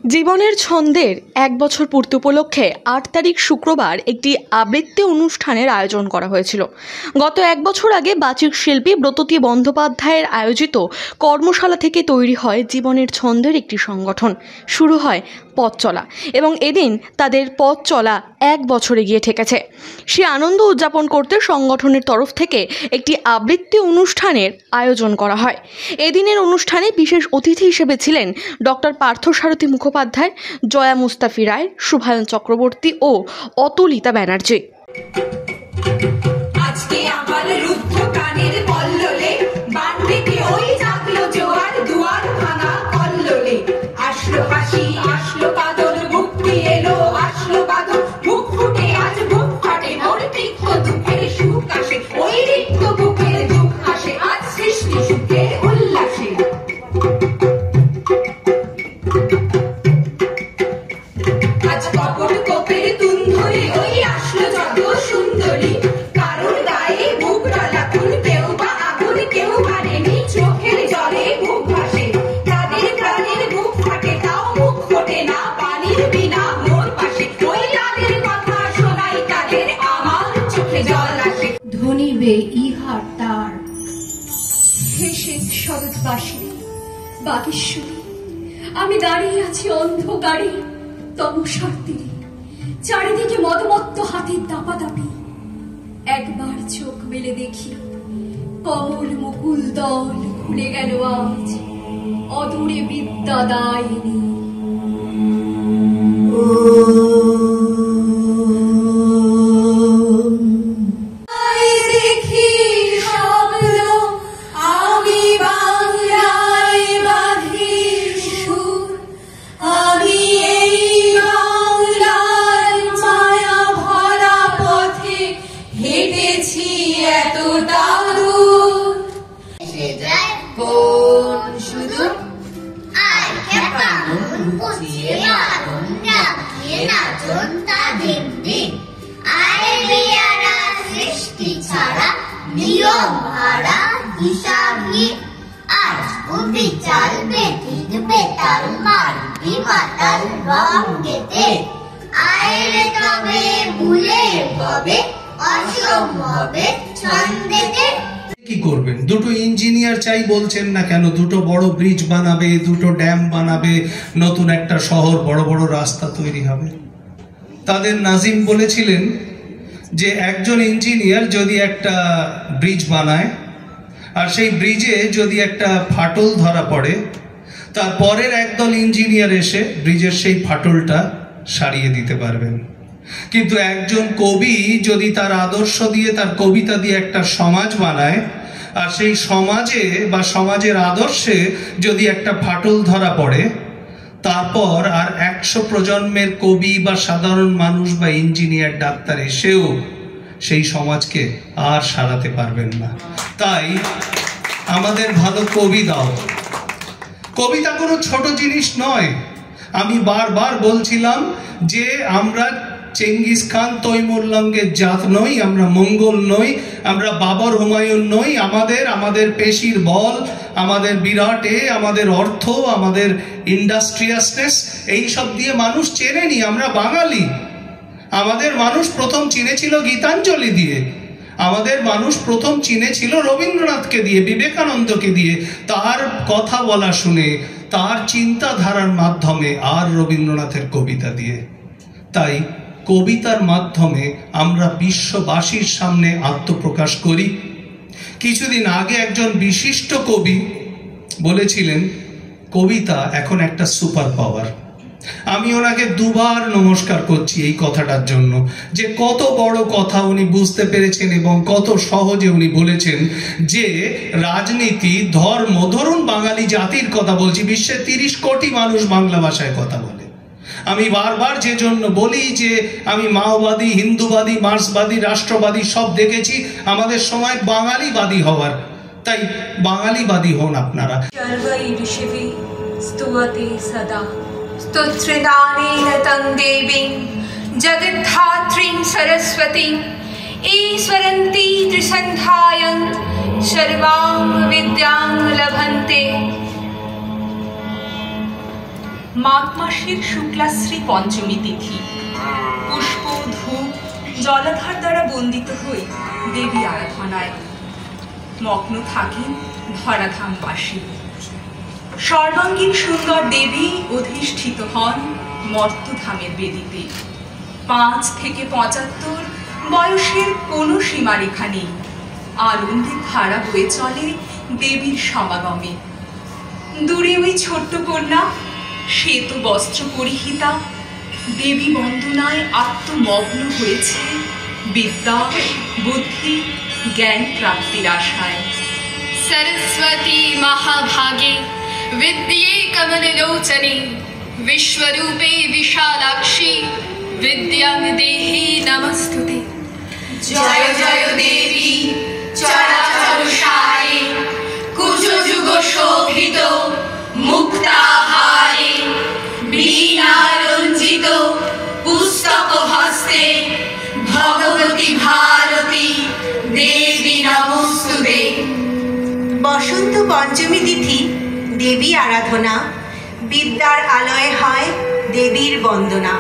জীবনের ছন্দের ১ বছর পূর্তি উপলক্ষে ৮ তারিখ শুক্রবার একটি আবৃত্তি অনুষ্ঠানের আয়োজন করা হয়েছিল। গত ১ বছর আগে বাচিক শিল্পী ব্রততী বন্দ্যোপাধ্যায়ের আয়োজিত কর্মশালা থেকে তৈরি হয় জীবনের ছন্দের একটি সংগঠন। শুরু হয় পথ চলা এবং এদিন তাদের পথ চলা ১ বছর এগিয়ে ঠেকেছে। সে আনন্দ উদযাপন করতে সংগঠনের তরফ থেকে একটি আবৃত্তি অনুষ্ঠানের আয়োজন করা হয়। এদিনের অনুষ্ঠানে বিশেষ অতিথি হিসেবে ছিলেন ডক্টর পার্থসারথী মুখোপাধ্যায়, জয়া মুস্তাফি রায়, শুভায়ন চক্রবর্তী ও অতুলিতা ব্যানার্জি। আজকে আমার রুদ্ধ প্রাণের পল্ললে বাঁধবে কি ওই জাগলো জোয়ার দুয়ার ভাঙা কল্লোলে। আসলো হাসি, আসলো কাদর, মুক্তি এলো, আসলো কাদর, মুখ ফুটে আজ বুক ফাটে, মোর রিক্ত দুঃখের সুখ আসে, ওই রিক্ত বুকের দুঃখ আসে আজ সৃষ্টি সুখের উল্লাসে। আজ কপট কোপের তুন্ধরে ওই আসলো যত সুন্দরী, কারোর গায়ে বুক ডালাকুন, কেউ বা আগুন কেউ মারেনি, চোখের জলে মুখ ভাসে, তাদের প্রাণের বুক ফাটে তাও মুখ ফোটে না, পানির বিনা মোর পাশে, ওই তাদের কথা শোনাই তাদের আমার চোখে জল আসে। ধনিবে ইহার তার হেসে শরৎবাসী বাগেশ্বরী, আমি দাঁড়িয়ে আছি অন্ধকারে তমসার তীরে, চারিদিকে মদমত্ত হাতের দাপাদাপি। একবার চোখ মেলে দেখি কমল মুকুল দল খুলে গেল আজ অদূরে বিদ্যাদায়িনী। কি করবেন? দুটো ইঞ্জিনিয়ার চাই বলছেন না কেন? দুটো বড় ব্রিজ বানাবে, দুটো ড্যাম বানাবে, নতুন একটা শহর, বড় বড় রাস্তা তৈরি হবে। তাদের নাজিম বলেছিলেন যে একজন ইঞ্জিনিয়ার যদি একটা ব্রিজ বানায় আর সেই ব্রিজে যদি একটা ফাটল ধরা পড়ে, তারপরের একদল ইঞ্জিনিয়ার এসে ব্রিজের সেই ফাটলটা সারিয়ে দিতে পারবেন। কিন্তু একজন কবি যদি তার আদর্শ দিয়ে, তার কবিতা দিয়ে একটা সমাজ বানায় আর সেই সমাজে বা সমাজের আদর্শে যদি একটা ফাটল ধরা পড়ে, তারপর আর ১০০ প্রজন্মের কবি বা সাধারণ মানুষ বা ইঞ্জিনিয়ার ডাক্তার এসেও সেই সমাজকে আর সারাতে পারবেন না। তাই আমাদের ভালো কবি দাও। কবিতা কোনো ছোট জিনিস নয়। আমি বারবার বলছিলাম যে আমরা চেঙ্গিস খান তৈমুরলঙ্গের জাত নই, আমরা মঙ্গল নই, আমরা বাবর হুমায়ুন নই। আমাদের পেশির বল, আমাদের বিরাটে, আমাদের অর্থ, আমাদের ইন্ডাস্ট্রিয়াসনেস, এইসব দিয়ে মানুষ চেনেনি। আমরা বাঙালি। আমাদের মানুষ প্রথম চিনেছিল গীতাঞ্জলি দিয়ে, আমাদের মানুষ প্রথম চিনেছিল রবীন্দ্রনাথকে দিয়ে, বিবেকানন্দকে দিয়ে, তার কথা বলা শুনে, তার চিন্তাধারার মাধ্যমে, আর রবীন্দ্রনাথের কবিতা দিয়ে। তাই কবিতার মাধ্যমে আমরা বিশ্ববাসীর সামনে আত্মপ্রকাশ করি। কিছুদিন আগে একজন বিশিষ্ট কবি বলেছিলেন কবিতা এখন একটা সুপার পাওয়ার। আমি ওনাকে দুবার নমস্কার করছি এই কথাটার জন্য, যে কত বড় কথা উনি বুঝতে পেরেছেন এবং কত সহজে উনি বলেছেন যে রাজনীতি, ধর্ম, ধরুন বাঙালি জাতির কথা বলছি, বিশ্বের ৩০ কোটি মানুষ বাংলা ভাষায় কথা বলে। আমি বারবার যে জন্য বলি যে আমি মাওবাদী, হিন্দুবাদী, মার্ক্সবাদী, রাষ্ট্রবাদী সব দেখেছি, আমাদের সময় বাঙালিবাদী হওয়ার। তাই বাঙালিবাদী হন আপনারা। स्तुत्रिदानेन तं देवीं जगद्धात्रीं सरस्वतीं ईश्वरन्ती त्रिसन्ध्यायं सर्वां विद्यां लभन्ते। মাঘ মাসের শুক্লাশ্রী পঞ্চমী তিথি। পুষ্প ধূপ জলাধার দ্বারা বন্দিত হই দেবী আরাধনায়। মগ্ন থাকেন ধরাধামবাসী। সর্বাঙ্গীন সুন্দর দেবী অধিষ্ঠিত হন মর্তধামের বেদিতে। 5 থেকে 75 বয়সের কোনো সীমারেখা নেই। আনন্দের ধারা বয়ে চলে দেবীর সমাগমে। দূরে ওই ছোট্ট কন্যা শ্বেত বস্ত্র পরিহিতা দেবী বন্দনায় আত্মমগ্ন হয়েছে বিদ্যা বুদ্ধি জ্ঞান প্রাপ্তির আশায়। सरस्वती महाभागे विद्ये कमललोचने विश्वरूपे विशालाक्षी विद्यां देहि नमस्तुते। জয় জয় দেবী চরাচর সারে কুজযুগ শোভিত মুক্তাহারে বীণা রঞ্জিত পুস্তক হস্তে ভগবতী ভারতী দেবী নমস্তুতে। বসন্ত পঞ্চমী তিথি দেবী আরাধনা। বিদ্যার আলয়ে হয় দেবীর বন্দনা।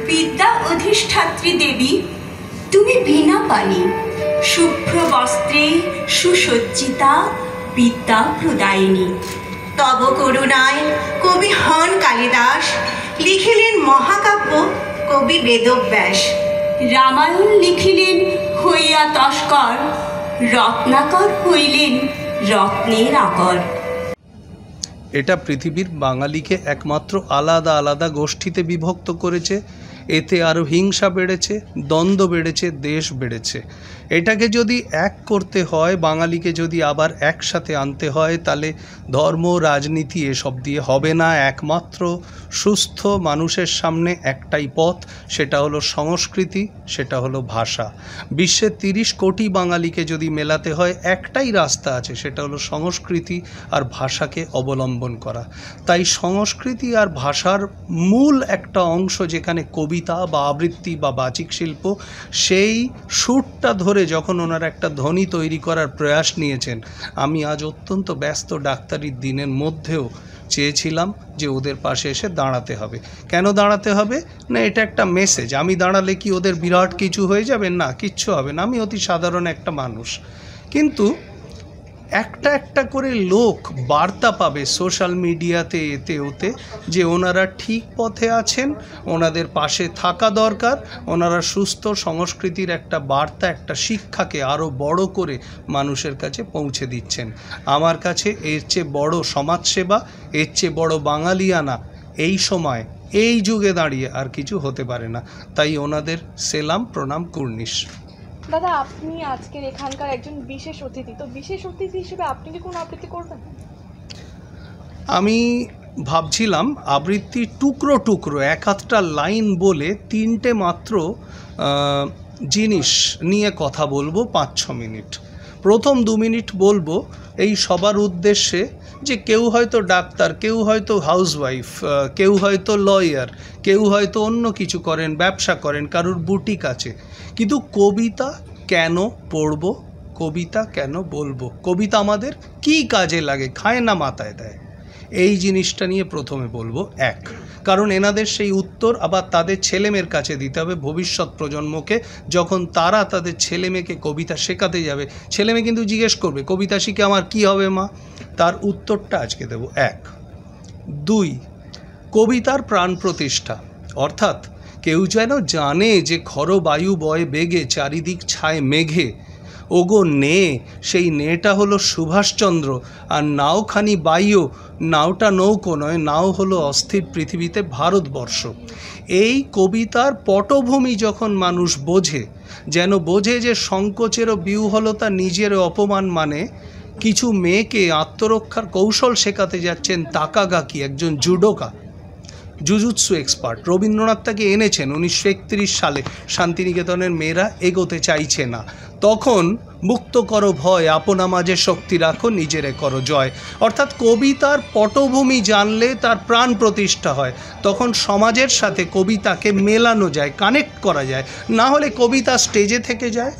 বিদ্যা অধিষ্ঠাত্রী দেবী তুমি বিনা পানি শুভ্র বস্ত্রে সুসজ্জিতা বিদ্যা প্রদায়িনী। তব করুণায় কবি হন কালিদাস, লিখিলেন মহাকাব্য কবি বেদব্যাস। রামায়ণ লিখিলেন হইয়া তস্কর, রত্নাকর হইলেন রত্নের আকর। এটা পৃথিবীর বাঙালিকে একমাত্র আলাদা আলাদা গোষ্ঠীতে বিভক্ত করেছে। এতে আরও হিংসা বেড়েছে, দ্বন্দ্ব বেড়েছে, দেশ বেড়েছে। এটাকে যদি এক করতে হয়, বাঙালিকে যদি আবার একসাথে আনতে হয়, তাহলে ধর্ম রাজনীতি এসব দিয়ে হবে না। একমাত্র সুস্থ মানুষের সামনে একটাই পথ, সেটা হলো সংস্কৃতি, সেটা হলো ভাষা। বিশ্বের 30 কোটি বাঙালিকে যদি মেলাতে হয়, একটাই রাস্তা আছে, সেটা হলো সংস্কৃতি আর ভাষাকে অবলম্বন করা। তাই সংস্কৃতি আর ভাষার মূল একটা অংশ যেখানে কবিতা বা আবৃত্তি বা বাচিক শিল্প, সেই সুরটা ধরে যখন ওনারা একটা ধ্বনি তৈরি করার প্রয়াস নিয়েছেন, আমি আজ অত্যন্ত ব্যস্ত ডাক্তারির দিনের মধ্যেও চেয়েছিলাম যে ওদের পাশে এসে দাঁড়াতে হবে। কেন দাঁড়াতে হবে না, এটা একটা মেসেজ। আমি দাঁড়ালে কি ওদের বিরাট কিছু হয়ে যাবে? না, কিচ্ছু হবে না। আমি অতি সাধারণ একটা মানুষ, কিন্তু একটা একটা করে লোক বার্তা পাবে সোশ্যাল মিডিয়াতে, এতে ওতে, যে ওনারা ঠিক পথে আছেন, ওনাদের পাশে থাকা দরকার। ওনারা সুস্থ সংস্কৃতির একটা বার্তা, একটা শিক্ষাকে আরও বড় করে মানুষের কাছে পৌঁছে দিচ্ছেন। আমার কাছে এর চেয়ে বড় সমাজসেবা, এর চেয়ে বড় বাঙালিয়ানা এই সময়, এই যুগে দাঁড়িয়ে আর কিছু হতে পারে না। তাই ওনাদের সেলাম, প্রণাম, কুর্নিশ। দাদা, আপনি আজকের এখানকার একজন বিশেষ অতিথি, তো বিশেষ অতিথি হিসেবে আপনি কি কোনো আবৃত্তি করবেন? আমি ভাবছিলাম আবৃত্তি টুকরো টুকরো 1-8টা লাইন বলে 3টে মাত্র জিনিস নিয়ে কথা বলবো 5-6 মিনিট। প্রথম 2 মিনিট বলবো এই সবার উদ্দেশ্যে যে কেউ হয়তো ডাক্তার, কেউ হয়তো হাউসওয়াইফ, কেউ হয়তো লয়ার, কেউ হয়তো অন্য কিছু করেন, ব্যবসা করেন, কারোর বুটিক আছে, কিন্তু কবিতা কেন পড়ব, কবিতা কেন বলবো, কবিতা আমাদের কি কাজে লাগে, খায় না মাথায় দেয়, এই জিনিসটা নিয়ে প্রথমে বলবো। কারণ এনাদের সেই উত্তর আবার তাদের ছেলেমেয়ের কাছে দিতে হবে, ভবিষ্যৎ প্রজন্মকে। যখন তারা তাদের ছেলেমেয়েকে কবিতা শেখাতে যাবে, ছেলেমেয়ে কিন্তু জিজ্ঞেস করবে কবিতা শিখে আমার কি হবে মা, তার উত্তরটা আজকে দেব। 2, কবিতার প্রাণ প্রতিষ্ঠা, অর্থাৎ কেউ যেন জানে যে খর বায়ু বয় বেগে, চারিদিক ছায় মেঘে, ওগো নে, সেই নেটা হলো সুভাষচন্দ্র, আর নাওখানি বাইও, নাওটা নৌকো নয়, নাও হলো অস্থির পৃথিবীতে ভারতবর্ষ। এই কবিতার পটভূমি যখন মানুষ বোঝে, যেন বোঝে যে সংকোচেরও বিহ্বলতা নিজের অপমান, মানে কিছু মেয়েকে আত্মরক্ষার কৌশল শেখাতে যাচ্ছেন তাকাগাকি, একজন জুডোকা, জুজুৎসু এক্সপার্ট। রবীন্দ্রনাথ তাকে এনেছেন 1931 সালে, শান্তিনিকেতনের মেয়েরা এগোতে চাইছে না, তখন মুক্ত করো ভয়, আপনা মাঝে শক্তি রাখো, নিজেরে করো জয়। অর্থাৎ কবিতার পটভূমি জানলে তার প্রাণ প্রতিষ্ঠা হয়, তখন সমাজের সাথে কবিতাকে মেলানো যায়, কানেক্ট করা যায়। না হলে কবিতা স্টেজে থেকে যায়,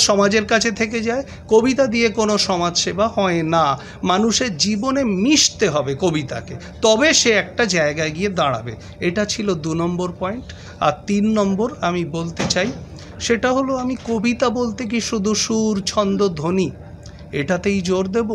সমাজের কাছে থেকে যায়। কবিতা দিয়ে কোনো সমাজসেবা হয় না। মানুষের জীবনে মিশতে হবে কবিতাকে, তবে সে একটা জায়গায় গিয়ে দাঁড়াবে। এটা ছিল 2 নম্বর পয়েন্ট। আর 3 নম্বর আমি বলতে চাই, সেটা হলো আমি কবিতা বলতে কি শুধু সুর, ছন্দ, ধ্বনি এটাতেই জোর দেব,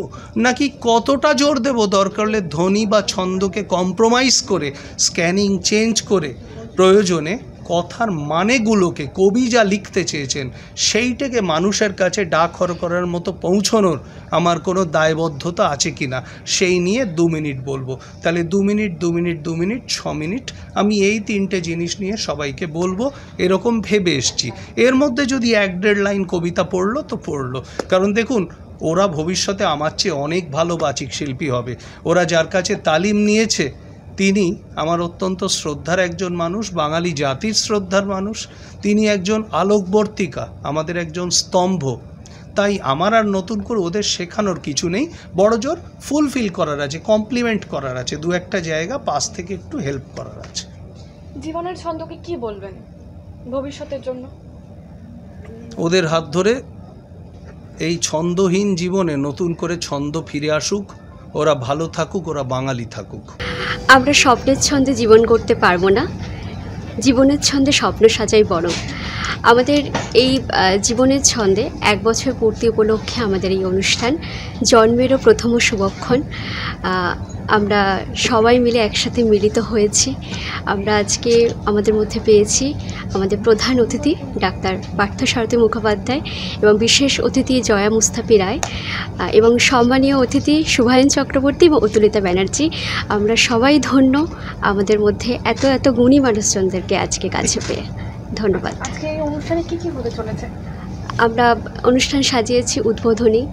নাকি কতটা জোর দেব দরকার হলে ধ্বনি বা ছন্দকে কম্প্রোমাইজ করে, স্ক্যানিং চেঞ্জ করে, প্রয়োজনে কথার মানেগুলোকে কবি যা লিখতে চেয়েছেন সেইটাকে মানুষের কাছে ডাক হর করার মতো পৌঁছানোর আমার কোনো দায়বদ্ধতা আছে কি না, সেই নিয়ে 2 মিনিট বলবো। তাহলে 2 মিনিট 2 মিনিট 2 মিনিট 6 মিনিট আমি এই 3টে জিনিস নিয়ে সবাইকে বলবো, এরকম ভেবে এসছি। এর মধ্যে যদি 1-1.5 লাইন কবিতা পড়লো তো পড়লো, কারণ দেখুন ওরা ভবিষ্যতে আমার চেয়ে অনেক ভালো বাচিক শিল্পী হবে। ওরা যার কাছে তালিম নিয়েছে তিনি আমার অত্যন্ত শ্রদ্ধার একজন মানুষ, বাঙালি জাতির শ্রদ্ধার মানুষ। তিনি একজন আলোকবর্তিকা, আমাদের একজন স্তম্ভ। তাই আমার আর নতুন করে ওদের শেখানোর কিছু নেই, বড়জোর ফুলফিল করার আছে, কমপ্লিমেন্ট করার আছে, 2-1টা জায়গা পাশ থেকে একটু হেল্প করার আছে। জীবনের ছন্দকে কি বলবেন ভবিষ্যতের জন্য? ওদের হাত ধরে এই ছন্দহীন জীবনে নতুন করে ছন্দ ফিরে আসুক, ওরা ভালো থাকুক, ওরা বাঙালি থাকুক। আমরা স্বপ্নের ছন্দে জীবন করতে পারবো না, জীবনের ছন্দে স্বপ্ন সাজাই বরং। আমাদের এই জীবনের ছন্দে 1 বছর পূর্তি উপলক্ষে আমাদের এই অনুষ্ঠান, জন্মেরও প্রথম শুভক্ষণ। আমরা সবাই মিলে একসাথে মিলিত হয়েছি। আমরা আজকে আমাদের মধ্যে পেয়েছি আমাদের প্রধান অতিথি ডাক্তার পার্থসারথী মুখোপাধ্যায় এবং বিশেষ অতিথি জয়া মুস্তাফি রায় এবং সম্মানীয় অতিথি শুভায়ন চক্রবর্তী এবং অতুলিতা ব্যানার্জি। আমরা সবাই ধন্য আমাদের মধ্যে এত এত গুণী মানুষজনদেরকে আজকে কাছে পেয়ে। ধন্যবাদ। আজকে এই অনুষ্ঠানে কি কি হতে চলেছে? আমরা অনুষ্ঠান সাজিয়েছি উদ্বোধনী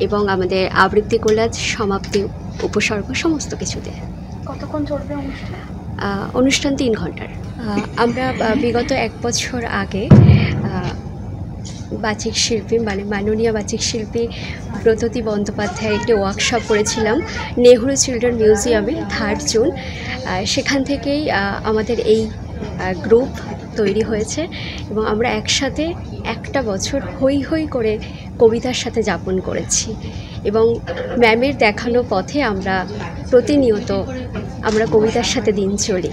এবং আমাদের আবৃত্তি কোলাজ, সমাপ্তি, উপসর্গ সমস্ত কিছুতে। কতক্ষণ চলবে অনুষ্ঠান? অনুষ্ঠান 3 ঘন্টার। আমরা বিগত 1 বছর আগে বাচিক শিল্পী মানে মাননীয় বাচিক শিল্পী ব্রততী বন্দ্যোপাধ্যায়ের একটি ওয়ার্কশপ করেছিলাম নেহরু চিলড্রেন মিউজিয়ামে 3 জুন। সেখান থেকেই আমাদের এই গ্রুপ তৈরি হয়েছে এবং আমরা একসাথে 1টা বছর হই হই করে কবিতার সাথে যাপন করেছি এবং ম্যামের দেখানো পথে আমরা প্রতিনিয়ত আমরা কবিতার সাথে দিন চলি।